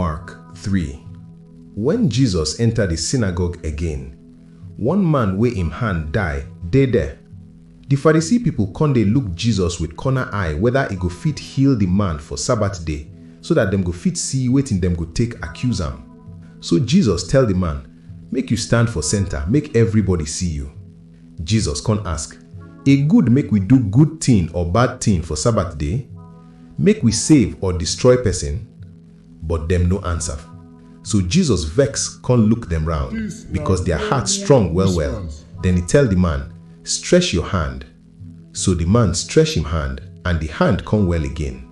Mark 3. When Jesus entered the synagogue again, one man wey him hand die dey there. The Pharisee people come dey look Jesus with corner eye whether he go fit heal the man for Sabbath day, so that them go fit see wetin them go take accuse am. So Jesus tell the man, make you stand for center, make everybody see you. Jesus come ask, e good make we do good thing or bad thing for Sabbath day? Make we save or destroy person? But them no answer. So Jesus vex come look them round, because their heart strong well. Then he tell the man, stretch your hand. So the man stretch him hand, and the hand come well again.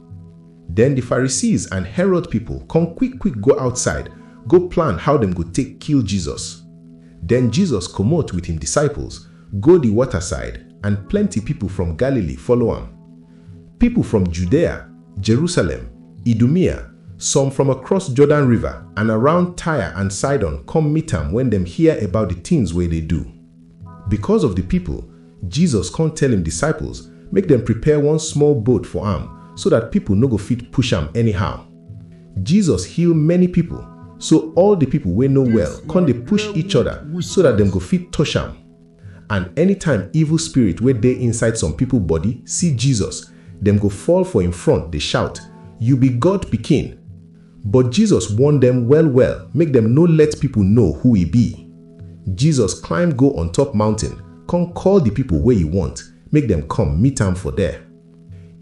Then the Pharisees and Herod people come quick go outside, go plan how them go take kill Jesus. Then Jesus come out with him disciples, go the water side, and plenty people from Galilee follow him. People from Judea, Jerusalem, Idumea, some from across Jordan River and around Tyre and Sidon come meet him when them hear about the things where they do. Because of the people, Jesus can't tell him disciples, make them prepare one small boat for him, so that people no go fit push him anyhow. Jesus heal many people, so all the people we know well can't they push each other so that them go fit touch him. And anytime evil spirit where they inside some people body see Jesus, them go fall for in front, they shout, you be God pikin. But Jesus warned them well, make them no let people know who he be. Jesus climb go on top mountain, come call the people where he want, make them come meet him for there.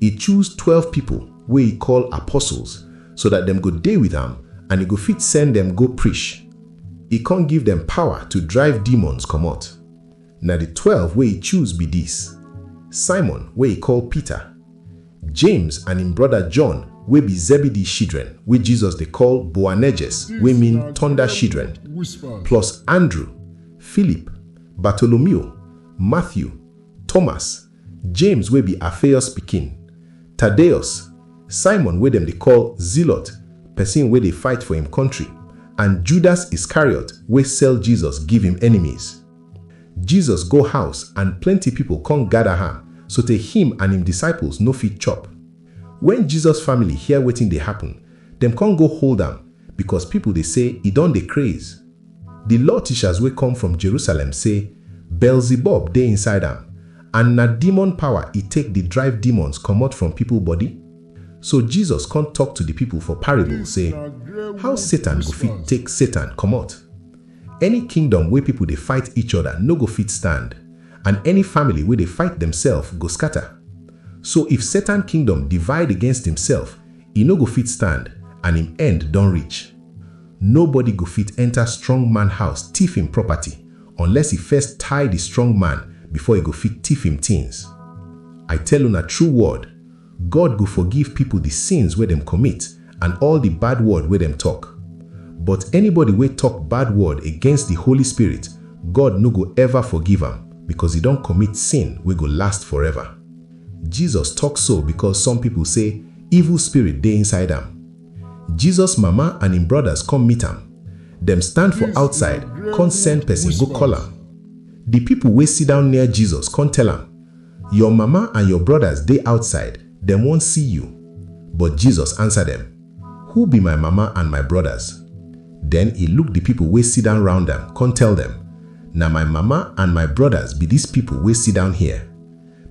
He choose 12 people where he call apostles, so that them go day with him, and he go fit send them go preach. He can't give them power to drive demons come out. Now the 12 where he choose be this: Simon where he call Peter, James and him brother John, wey be Zebedee children, wey Jesus they call Boanerges, wey mean thunder children, plus Andrew, Philip, Bartholomew, Matthew, Thomas, James wey be Alphaeus pikin, Thaddeus, Simon wey them they call Zealot, person wey they fight for him country, and Judas Iscariot wey sell Jesus give him enemies. Jesus go house and plenty people come gather him, so take him and him disciples no fit chop. When Jesus family hear wetin dey happen, them can't go hold am, because people they say he don dey craze. The law teachers wey come from Jerusalem say Beelzebub dey inside am, and na demon power he take dey drive demons comot from people body. So Jesus can't talk to the people for parable, say, how Satan go fit take Satan comot? Any kingdom where people they fight each other no go fit stand, and any family where they fight themselves go scatter. So if Satan kingdom divide against himself, he no go fit stand, and him end don't reach. Nobody go fit enter strong man house thief him property, unless he first tie the strong man before he go fit thief him things. I tell you a true word, God go forgive people the sins where them commit and all the bad word where them talk. But anybody wey talk bad word against the Holy Spirit, God no go ever forgive him, because he don't commit sin wey go last forever. Jesus talk so because some people say evil spirit dey inside am. Jesus mama and him brothers come meet am. Them stand for outside, come send person go call am. The people wey sit down near Jesus come tell am, your mama and your brothers dey outside, them won't see you. But Jesus answer them, who be my mama and my brothers? Then he look the people wey sit down round them, come tell them, now my mama and my brothers be these people wey sit down here.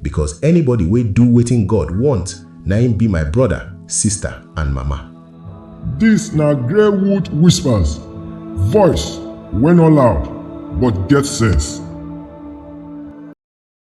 Because anybody wey do wetin God want, na him be my brother, sister, and mama. This na Greywood whispers, voice when not loud, but get sense.